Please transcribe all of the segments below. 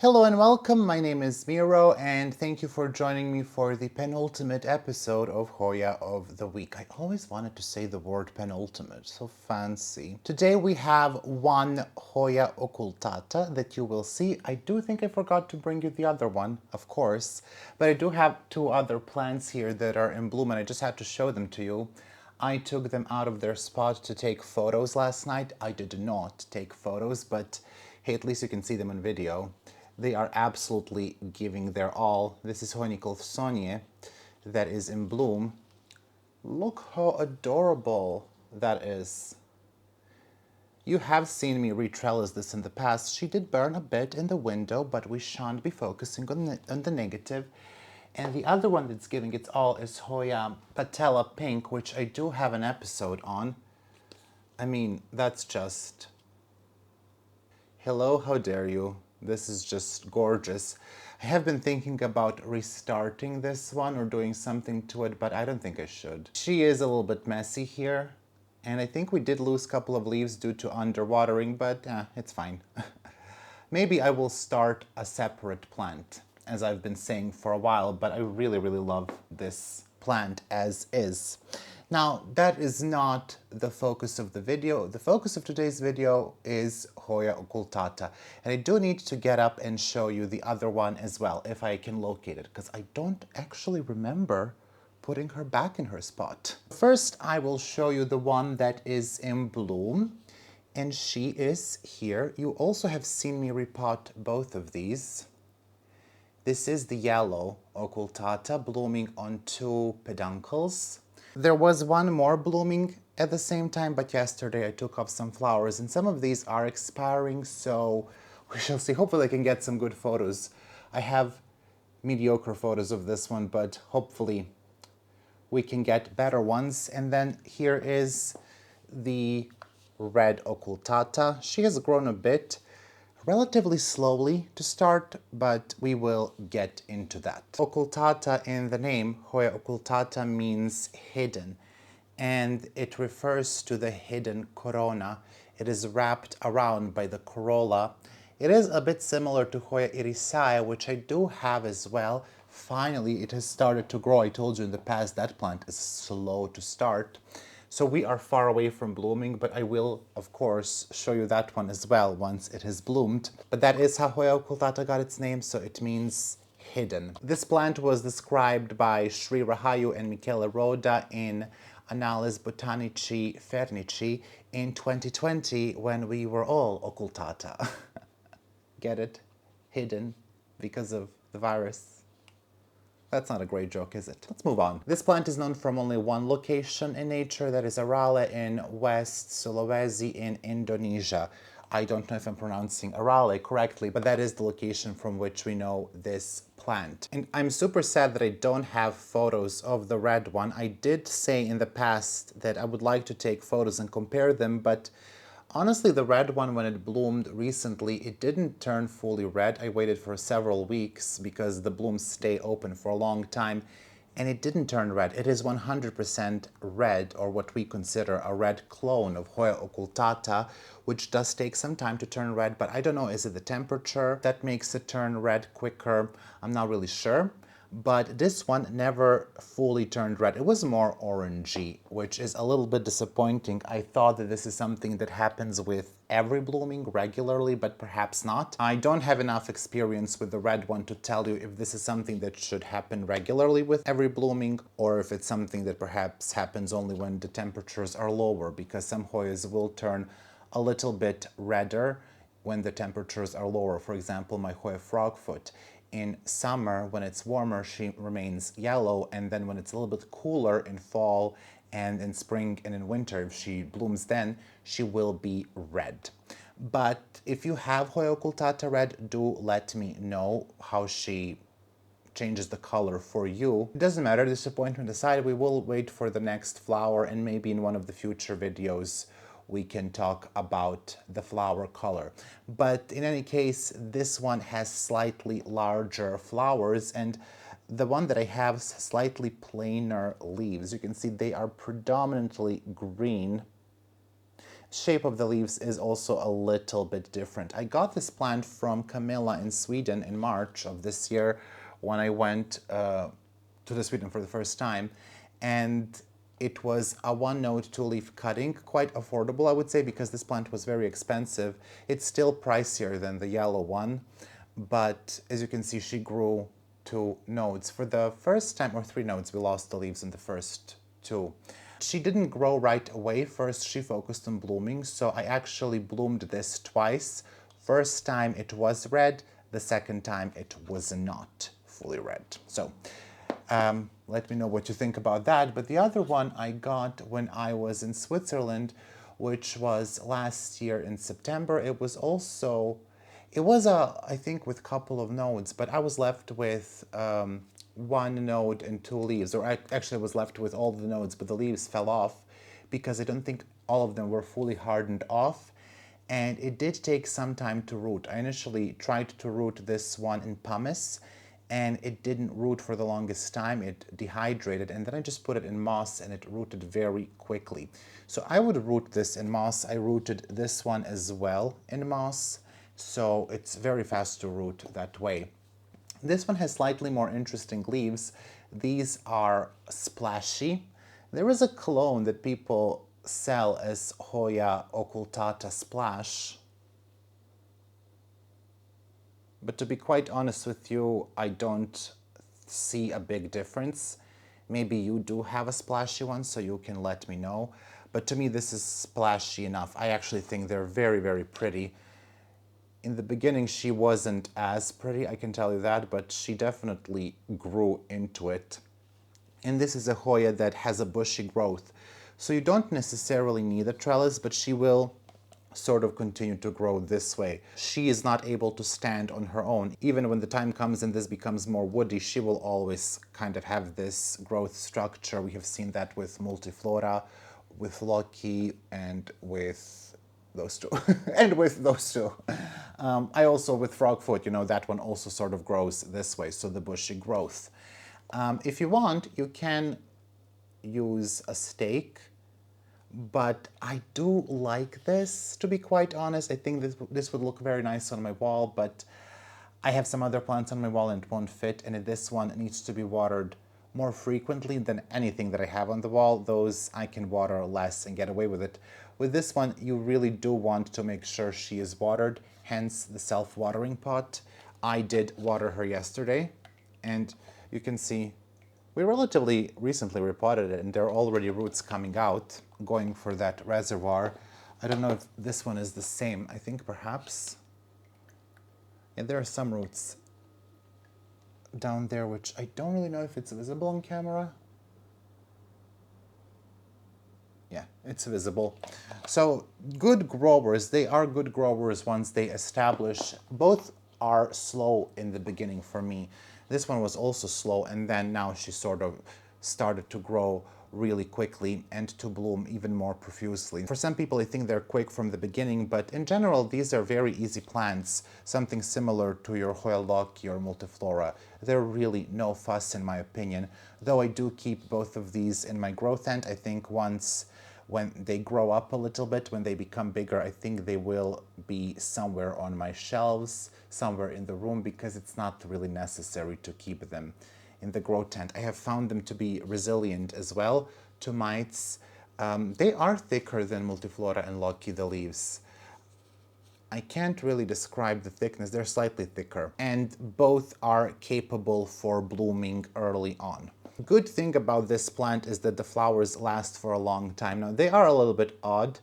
Hello and welcome, my name is Miro and thank you for joining me for the penultimate episode of Hoya of the Week. I always wanted to say the word penultimate, so fancy. Today we have one Hoya occultata that you will see. I do think I forgot to bring you the other one, of course, but I do have two other plants here that are in bloom and I just had to show them to you. I took them out of their spot to take photos last night. I did not take photos, but hey, at least you can see them on video. They are absolutely giving their all. This is Hoya that is in bloom. Look how adorable that is. You have seen me retrellis this in the past. She did burn a bit in the window, but we shan't be focusing on the negative. And the other one that's giving its all is Hoya Patella Pink, which I do have an episode on. I mean, that's just... Hello, how dare you? This is just gorgeous. I have been thinking about restarting this one or doing something to it, but I don't think I should. She is a little bit messy here, and I think we did lose a couple of leaves due to underwatering, but it's fine. Maybe I will start a separate plant, as I've been saying for a while, but I really, really love this plant as is. Now, that is not the focus of the video. The focus of today's video is Hoya occultata. And I do need to get up and show you the other one as well, if I can locate it, because I don't actually remember putting her back in her spot. First, I will show you the one that is in bloom, and she is here. You also have seen me repot both of these. This is the yellow occultata blooming on two peduncles. There was one more blooming at the same time, but yesterday I took off some flowers and some of these are expiring, so we shall see. Hopefully I can get some good photos. I have mediocre photos of this one, but hopefully we can get better ones. And then here is the red occultata. She has grown a bit, relatively slowly to start, but we will get into that. Occultata in the name, Hoya occultata, means hidden, and it refers to the hidden corona. It is wrapped around by the corolla. It is a bit similar to Hoya irisaya, which I do have as well. Finally, it has started to grow. I told you in the past that plant is slow to start. So we are far away from blooming, but I will, of course, show you that one as well once it has bloomed. But that is how Hoya occultata got its name, so it means hidden. This plant was described by Sri Rahayu and Michele Roda in Annales Botanici Fernici in 2020 when we were all occultata. Get it? Hidden because of the virus. That's not a great joke, is it? Let's move on. This plant is known from only one location in nature, that is Arale in West Sulawesi in Indonesia. I don't know if I'm pronouncing Arale correctly, but that is the location from which we know this plant. And I'm super sad that I don't have photos of the red one. I did say in the past that I would like to take photos and compare them, but honestly, the red one, when it bloomed recently, it didn't turn fully red. I waited for several weeks because the blooms stay open for a long time, and it didn't turn red. It is 100% red, or what we consider a red clone of Hoya occultata, which does take some time to turn red, but I don't know, is it the temperature that makes it turn red quicker? I'm not really sure. But this one never fully turned red. It was more orangey, which is a little bit disappointing. I thought that this is something that happens with every blooming regularly, but perhaps not. I don't have enough experience with the red one to tell you if this is something that should happen regularly with every blooming, or if it's something that perhaps happens only when the temperatures are lower, because some Hoyas will turn a little bit redder when the temperatures are lower. For example, my Hoya frogfoot. In summer, when it's warmer, she remains yellow, and then when it's a little bit cooler in fall and in spring and in winter, if she blooms then, she will be red. But if you have Hoya occultata red, do let me know how she changes the color for you. It doesn't matter, disappointment aside, we will wait for the next flower, and maybe in one of the future videos we can talk about the flower color. But in any case, this one has slightly larger flowers, and the one that I have has slightly plainer leaves. You can see they are predominantly green. Shape of the leaves is also a little bit different. I got this plant from Camilla in Sweden in March of this year when I went to the Sweden for the first time, and it was a one-node two-leaf cutting, quite affordable, I would say, because this plant was very expensive. It's still pricier than the yellow one, but as you can see, she grew 2 nodes. For the first time, or 3 nodes, we lost the leaves in the first 2. She didn't grow right away. First, she focused on blooming, so I actually bloomed this twice. First time it was red, the second time it was not fully red. So let me know what you think about that. But the other one I got when I was in Switzerland, which was last year in September. It was I think with a couple of nodes, but I was left with 1 node and 2 leaves, or I actually was left with all the nodes, but the leaves fell off because I don't think all of them were fully hardened off. And it did take some time to root. I initially tried to root this one in pumice, and it didn't root for the longest time. It dehydrated, and then I just put it in moss and it rooted very quickly. So I would root this in moss. I rooted this one as well in moss, so it's very fast to root that way. This one has slightly more interesting leaves. These are splashy. There is a clone that people sell as Hoya occultata splash. But to be quite honest with you, I don't see a big difference. Maybe you do have a splashy one, so you can let me know. But to me, this is splashy enough. I actually think they're very, very pretty. In the beginning, she wasn't as pretty, I can tell you that, but she definitely grew into it. And this is a Hoya that has a bushy growth. So you don't necessarily need a trellis, but she will sort of continue to grow this way. She is not able to stand on her own. Even when the time comes and this becomes more woody, she will always kind of have this growth structure. We have seen that with Multiflora, with Loki, and with those two. And with those two. I also, with Frogfoot, that one also sort of grows this way, so the bushy growth. If you want, you can use a stake, but I do like this, to be quite honest. I think this would look very nice on my wall, but I have some other plants on my wall and it won't fit, and this one needs to be watered more frequently than anything that I have on the wall. Those I can water less and get away with it. With this one, you really do want to make sure she is watered, hence the self-watering pot. I did water her yesterday, and you can see we relatively recently repotted it, and there are already roots coming out, going for that reservoir. I don't know if this one is the same. I think perhaps. And there are some roots down there, which I don't really know if it's visible on camera. Yeah, it's visible. So good growers, they are good growers once they establish. Both are slow in the beginning for me. This one was also slow, and then now she sort of started to grow really quickly and to bloom even more profusely. For some people, I think they're quick from the beginning, but in general, these are very easy plants, something similar to your Hoya Loki or Multiflora. They're really no fuss in my opinion, though I do keep both of these in my grow tent. I think when they grow up a little bit, when they become bigger, I think they will be somewhere on my shelves, somewhere in the room, because it's not really necessary to keep them in the grow tent. I have found them to be resilient as well to mites. They are thicker than Multiflora and Loki, the leaves. I can't really describe the thickness, they're slightly thicker, and both are capable for blooming early on. Good thing about this plant is that the flowers last for a long time. Now, they are a little bit odd.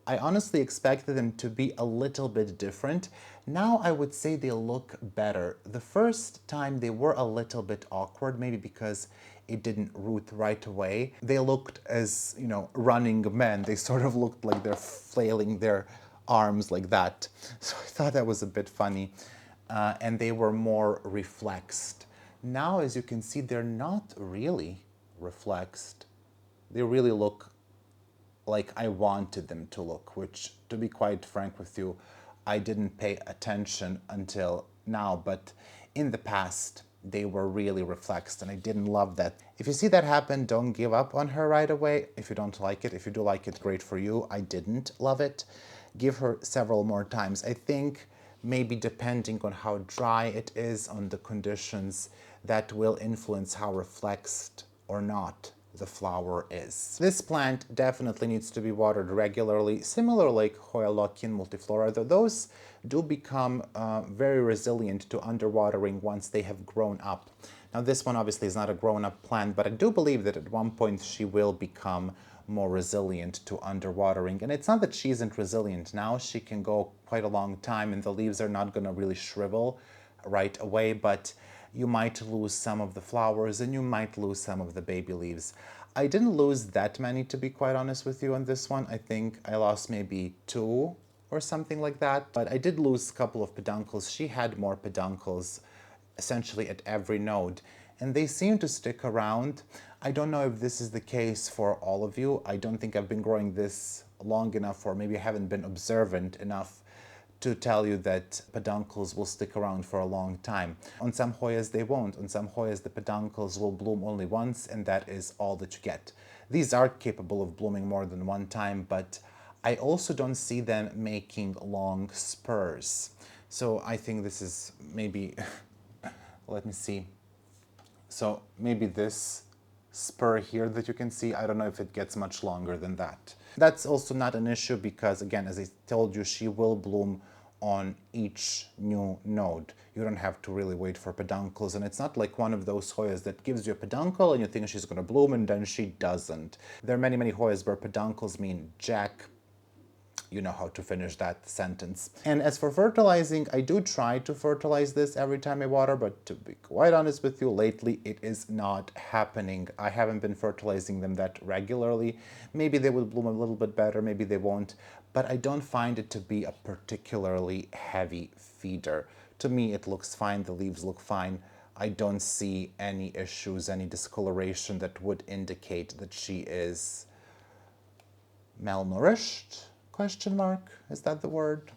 I honestly expected them to be a little bit different. Now I would say they look better. The first time they were a little bit awkward, maybe because it didn't root right away. They looked as, running men. They sort of looked like they're flailing their arms like that. So I thought that was a bit funny. And they were more reflexed. Now, as you can see, they're not really reflexed. They really look like I wanted them to look, which, to be quite frank with you, I didn't pay attention until now, but in the past, they were really reflexed, and I didn't love that. If you see that happen, don't give up on her right away. If you don't like it, if you do like it, great for you. I didn't love it. Give her several more times. I think maybe depending on how dry it is, on the conditions, that will influence how reflexed or not the flower is. This plant definitely needs to be watered regularly, similar like Hoya multiflora, though those do become very resilient to underwatering once they have grown up. Now this one obviously is not a grown-up plant, but I do believe that at one point she will become more resilient to underwatering. And it's not that she isn't resilient now, she can go quite a long time and the leaves are not going to really shrivel right away, but you might lose some of the flowers and you might lose some of the baby leaves. I didn't lose that many, to be quite honest with you, on this one. I think I lost maybe 2 or something like that, but I did lose a couple of peduncles. She had more peduncles essentially at every node, and they seem to stick around. I don't know if this is the case for all of you. I don't think I've been growing this long enough, or maybe I haven't been observant enough to tell you that peduncles will stick around for a long time. On some Hoyas they won't. On some Hoyas the peduncles will bloom only once, and that is all that you get. These are capable of blooming more than one time, but I also don't see them making long spurs. So I think this is maybe, let me see. So maybe this spur here that you can see, I don't know if it gets much longer than that. That's also not an issue because, again, as I told you, she will bloom on each new node. You don't have to really wait for peduncles, and it's not like one of those Hoyas that gives you a peduncle and you think she's going to bloom and then she doesn't. There are many, many Hoyas where peduncles mean jack. You know how to finish that sentence. And as for fertilizing, I do try to fertilize this every time I water, but to be quite honest with you, lately it is not happening. I haven't been fertilizing them that regularly. Maybe they will bloom a little bit better, maybe they won't, but I don't find it to be a particularly heavy feeder. To me, it looks fine, the leaves look fine. I don't see any issues, any discoloration that would indicate that she is malnourished. Question mark? Is that the word?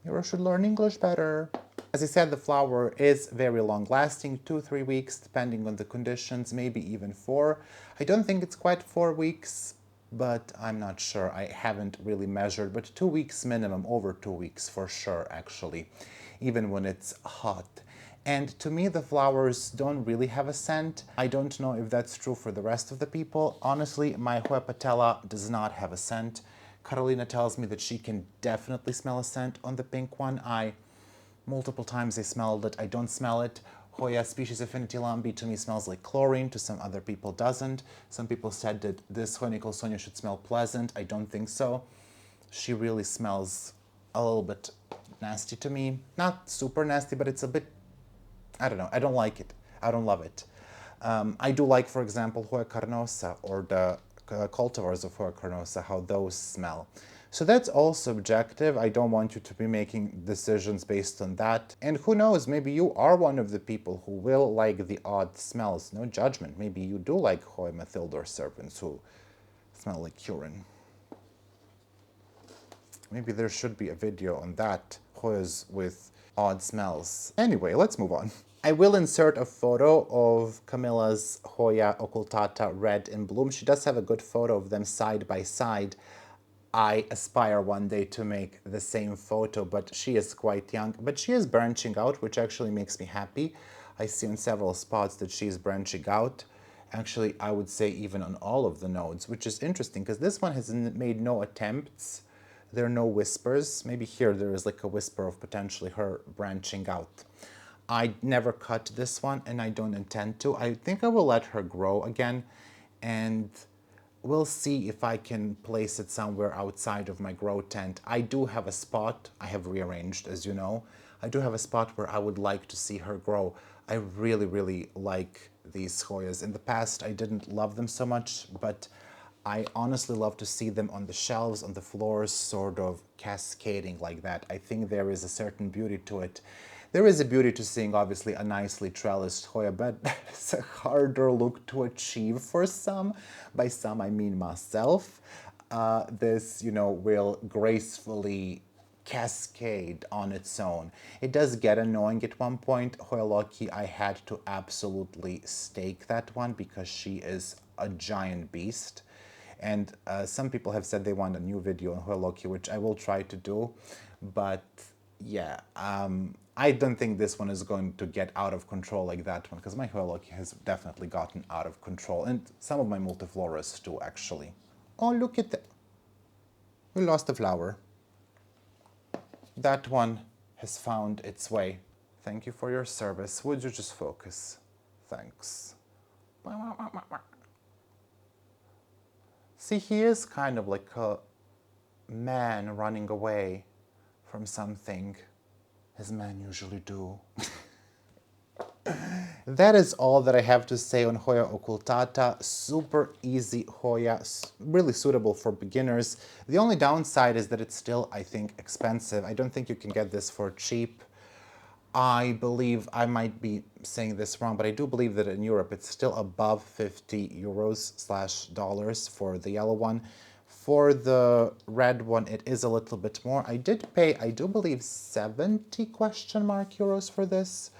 You should learn English better. As I said, the flower is very long lasting, 2-3 weeks, depending on the conditions, maybe even 4. I don't think it's quite 4 weeks, but I'm not sure. I haven't really measured, but 2 weeks minimum, over 2 weeks for sure, actually, even when it's hot. And to me, the flowers don't really have a scent. I don't know if that's true for the rest of the people. Honestly, my Hoya patella does not have a scent. Carolina tells me that she can definitely smell a scent on the pink one. Multiple times I smelled it. I don't smell it. Hoya species Affinity Lambi to me smells like chlorine. To some other people doesn't. Some people said that this Hoya Nicholsonia should smell pleasant. I don't think so. She really smells a little bit nasty to me. Not super nasty, but it's a bit, I don't know. I don't like it. I don't love it. I do like, for example, Hoya carnosa or the cultivars of Hoya carnosa, how those smell. So that's all subjective. I don't want you to be making decisions based on that. And who knows, maybe you are one of the people who will like the odd smells. No judgment. Maybe you do like Hoya mathildor serpents who smell like urine. Maybe there should be a video on that, Hoyas with odd smells. Anyway, let's move on. I will insert a photo of Camilla's Hoya occultata red in bloom. She does have a good photo of them side by side. I aspire one day to make the same photo, but she is quite young. But she is branching out, which actually makes me happy. I see on several spots that she is branching out. Actually, I would say even on all of the nodes, which is interesting because this one has made no attempts. There are no whispers. Maybe here there is like a whisper of potentially her branching out. I never cut this one and I don't intend to. I think I will let her grow again and we'll see if I can place it somewhere outside of my grow tent. I do have a spot I have rearranged, as you know. I do have a spot where I would like to see her grow. I really, really like these Hoyas. In the past, I didn't love them so much, but I honestly love to see them on the shelves, on the floors, sort of cascading like that. I think there is a certain beauty to it. There is a beauty to seeing, obviously, a nicely trellised Hoya, but it's a harder look to achieve for some. By some, I mean myself. This, will gracefully cascade on its own. It does get annoying at one point. Hoya, I had to absolutely stake that one because she is a giant beast. And some people have said they want a new video on Hoya, which I will try to do. But yeah, I don't think this one is going to get out of control like that one, because my Hoya has definitely gotten out of control. And some of my multifloras too, actually. Oh, look at that. We lost a flower. That one has found its way. Thank you for your service. Would you just focus? Thanks. See, he is kind of like a man running away from something, as men usually do. That is all that I have to say on Hoya occultata. Super easy Hoya, really suitable for beginners. The only downside is that it's still, I think, expensive. I don't think you can get this for cheap. I believe, I might be saying this wrong, but I do believe that in Europe it's still above 50 euros / dollars for the yellow one. For the red one, it is a little bit more. I did pay, I do believe, 70 euros for this.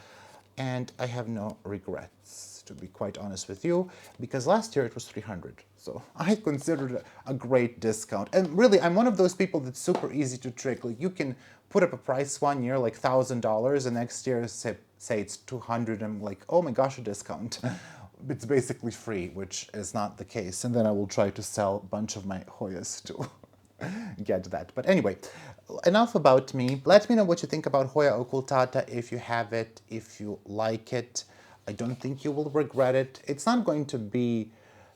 And I have no regrets, to be quite honest with you, because last year it was 300. So I considered it a great discount. And really, I'm one of those people that's super easy to trick. Like, you can put up a price one year, like $1,000, and next year say it's 200. I'm like, oh my gosh, a discount. It's basically free, which is not the case. And then I will try to sell a bunch of my Hoyas too. Get that. But anyway, enough about me. Let me know what you think about Hoya occultata, if you have it, if you like it. I don't think you will regret it. It's not going to be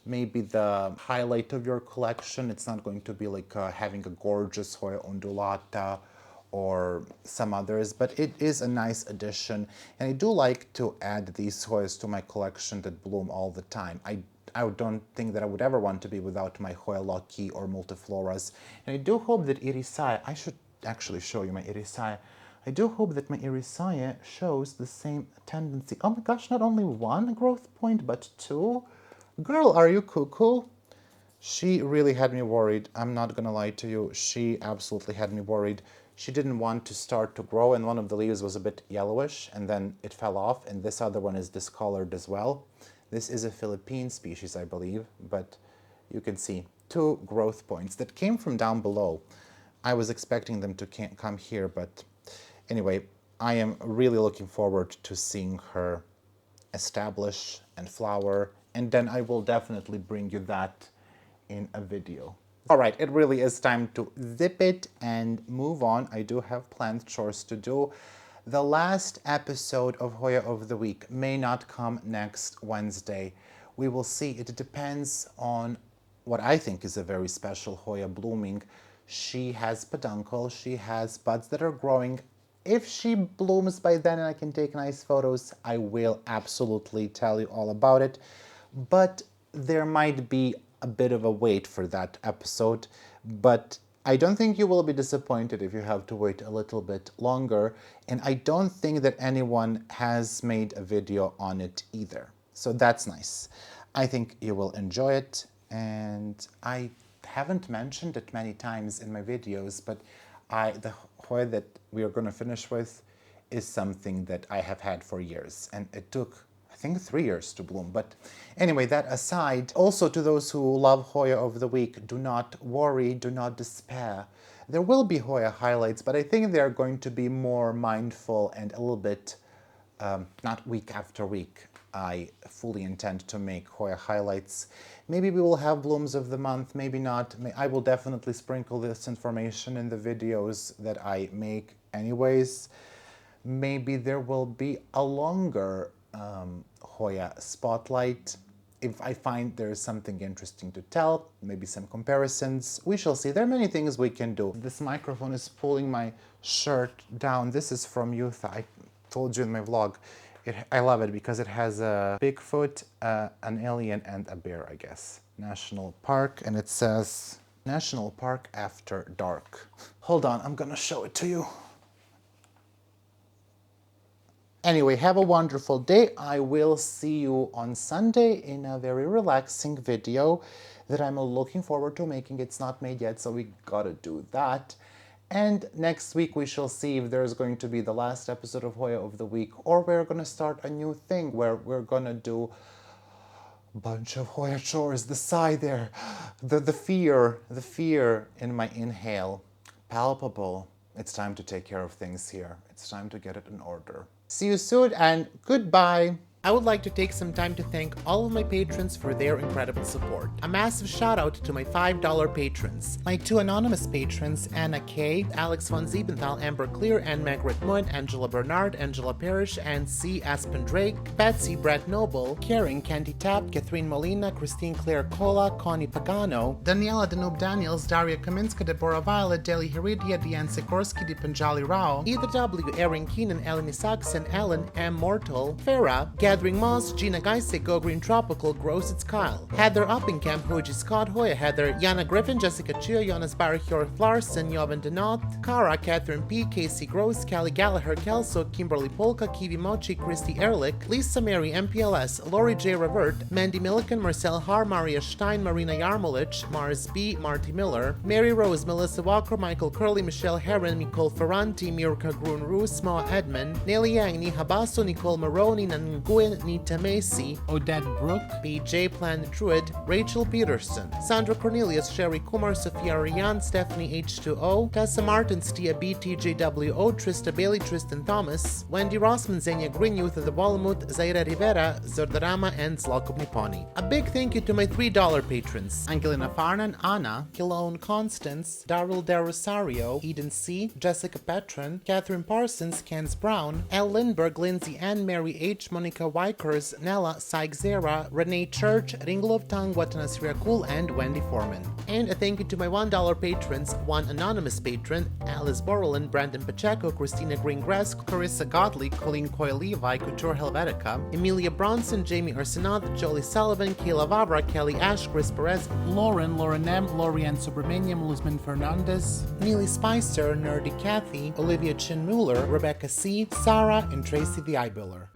maybe the highlight of your collection. It's not going to be like having a gorgeous Hoya undulata or some others, but it is a nice addition. And I do like to add these Hoyas to my collection that bloom all the time. I don't think that I would ever want to be without my Hoya or multifloras. And I do hope that Irisaya, I should actually show you my Irisaya. I do hope that my Irisaya shows the same tendency. Oh my gosh, not only one growth point, but two? Girl, are you cuckoo? She really had me worried. I'm not gonna lie to you. She absolutely had me worried. She didn't want to start to grow, and one of the leaves was a bit yellowish, and then it fell off, and this other one is discolored as well. This is a Philippine species, I believe, but you can see two growth points that came from down below. I was expecting them to come here, but anyway, I am really looking forward to seeing her establish and flower, and then I will definitely bring you that in a video. All right, it really is time to zip it and move on. I do have plant chores to do. The last episode of Hoya of the Week may not come next Wednesday. We will see. It depends on what I think is a very special Hoya blooming. She has peduncle. She has buds that are growing. If she blooms by then and I can take nice photos, I will absolutely tell you all about it. But there might be a bit of a wait for that episode, but I don't think you will be disappointed if you have to wait a little bit longer, and I don't think that anyone has made a video on it either. So that's nice. I think you will enjoy it, and I haven't mentioned it many times in my videos, but the Hoya that we are going to finish with is something that I have had for years, and it took, I think, 3 years to bloom. But anyway, that aside, also to those who love Hoya of the Week, do not worry, do not despair. There will be Hoya highlights, but I think they're going to be more mindful and a little bit, not week after week. I fully intend to make Hoya highlights. Maybe we will have blooms of the month, maybe not. I will definitely sprinkle this information in the videos that I make anyways. Maybe there will be a longer Hoya spotlight. If I find there's something interesting to tell, maybe some comparisons, we shall see. There are many things we can do. This microphone is pulling my shirt down. This is from Youth. I told you in my vlog. I love it because it has a Bigfoot, an alien, and a bear, I guess. National Park, and it says National Park After Dark. Hold on, I'm gonna show it to you. Anyway, have a wonderful day. I will see you on Sunday in a very relaxing video that I'm looking forward to making. It's not made yet, so we gotta do that. And next week we shall see if there's going to be the last episode of Hoya of the week, or we're going to start a new thing where we're going to do a bunch of Hoya chores. The sigh there, the fear in my inhale, palpable. It's time to take care of things here. It's time to get it in order. See you soon and goodbye. I would like to take some time to thank all of my patrons for their incredible support. A massive shout out to my $5 patrons. My 2 anonymous patrons, Anna K, Alex von Siebenthal, Amber Clear, and Margaret Mudd, Angela Bernard, Angela Parrish, and C. Aspen Drake, Betsy, Brett Noble, Karen, Candy Tap, Catherine Molina, Christine Claire Cola, Connie Pagano, Daniela Danube Daniels, Daria Kaminska, Deborah Violet, Deli Heridia, Diane Sikorsky, Dipanjali Rao, Either W, Erin Keenan, Eleni Saxon, Ellen M. Mortal, Farah, Gathering Moss, Gina Geisig, Go Green Tropical, Gross It's Kyle, Heather Uppingham, Hoji Scott, Hoya Heather, Yana Griffin, Jessica Chio, Jonas Barry, Hjorth Larson, Jovan Denot, Kara, Catherine P, Casey Gross, Callie Gallagher, Kelso, Kimberly Polka, Kiwi Mochi, Christy Ehrlich, Lisa Mary, MPLS, Lori J. Revert, Mandy Milliken, Marcel Har, Maria Stein, Marina Yarmolich, Mars B, Marty Miller, Mary Rose, Melissa Walker, Michael Curley, Michelle Herron, Nicole Ferranti, Mirka Grun Roos, Moa Edmond, Nelly Yang, Niha Basso, Nicole Maroney, Nanguin, Nita Macy, Odette Brooke, BJ Planet Druid, Rachel Peterson, Sandra Cornelius, Sherry Kumar, Sophia Rian, Stephanie H2O, Tessa Martins, Tia BTJWO, Trista Bailey, Tristan Thomas, Wendy Rossman, Zenia Green, Youth of the Walamut, Zaira Rivera, Zordarama, and Zlakov Niponi. A big thank you to my $3 patrons, Angelina Farnan, Anna, Kilone Constance, Daryl De Rosario, Eden C, Jessica Petron, Catherine Parsons, Kens Brown, L. Lindbergh, Lindsay Ann, Mary H, Monica Wykers, Nella, Saigzera, Renee Church, Ringlov Tang, Watanas Riakul, and Wendy Foreman. And a thank you to my $1 patrons, 1 anonymous patron, Alice Borland, Brandon Pacheco, Christina Greengrass, Carissa Godley, Colleen Coy Levi, Couture Helvetica, Emilia Bronson, Jamie Arsenath, Jolie Sullivan, Kayla Vavra, Kelly Ash, Chris Perez, Lauren M, Lorianne Subramaniam, Luzman Fernandez, Neely Spicer, Nerdy Kathy, Olivia Chin Mueller, Rebecca C, Sarah, and Tracy the Eyebuller.